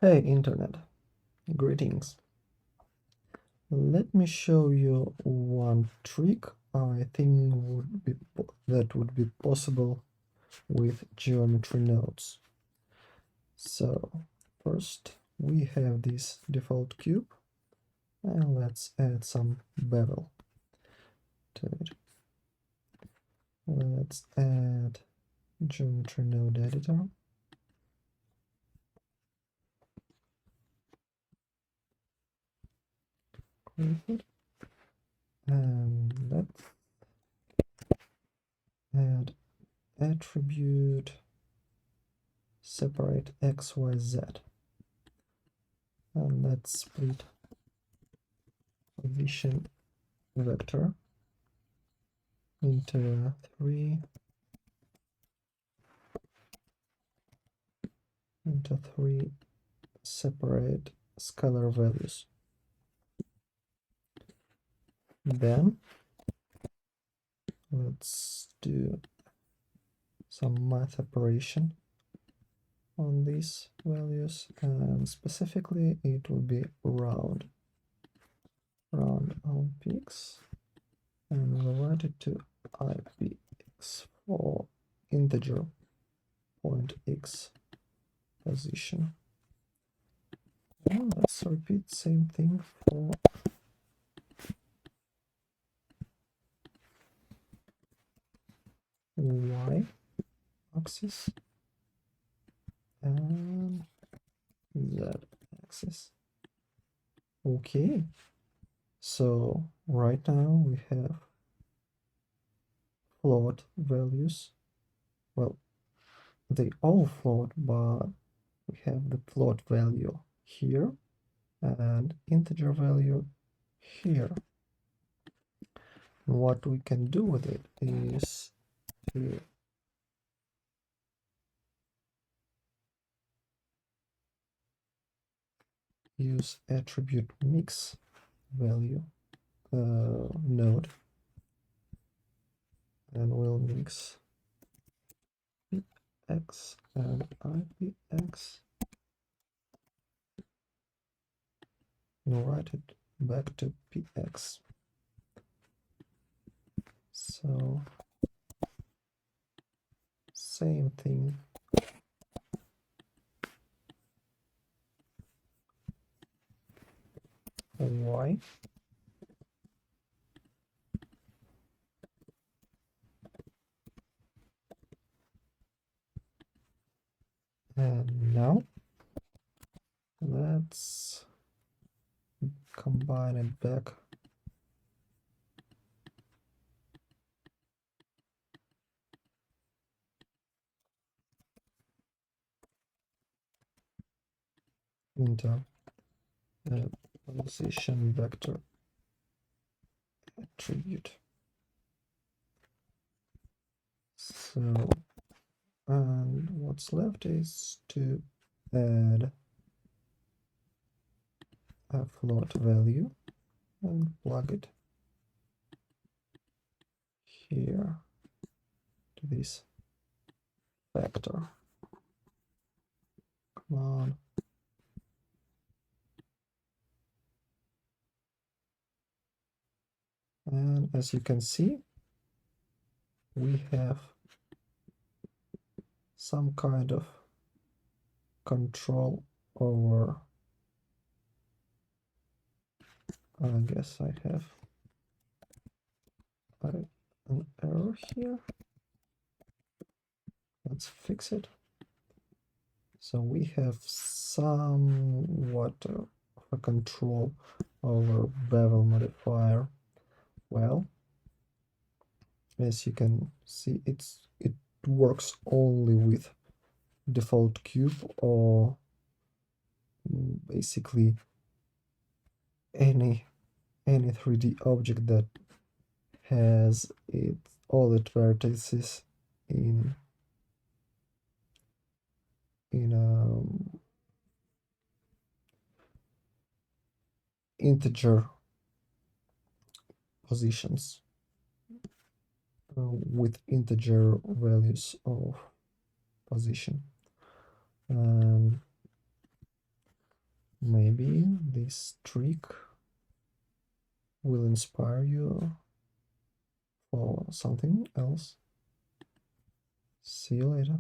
Hey Internet, greetings. Let me show you one trick I think that would be possible with geometry nodes. So first we have this default cube and let's add some bevel to it. Let's add geometry node editor. And let's add attribute separate x, y, z. And let's split position vector into three separate scalar values. Then let's do some math operation on these values, and specifically it will be round on px, and we'll write it to ipx for integer point x position. And let's repeat same thing for y axis and z axis. Okay, so right now we have float values. Well, they all float, but we have the float value here and integer value here. And what we can do with it is to use attribute mix value node, and we'll mix px and ipx and write it back to px. So same thing for y. And now let's combine it back into the position vector attribute. So, and what's left is to add a float value and plug it here to this vector. Come on. And as you can see, we have some kind of control over, I guess I have an error here. Let's fix it. So we have somewhat of a control over bevel modifier. Well, as you can see, it works only with default cube or basically any 3D object that has all its vertices in integer positions with integer values of position. Maybe this trick will inspire you for something else. See you later.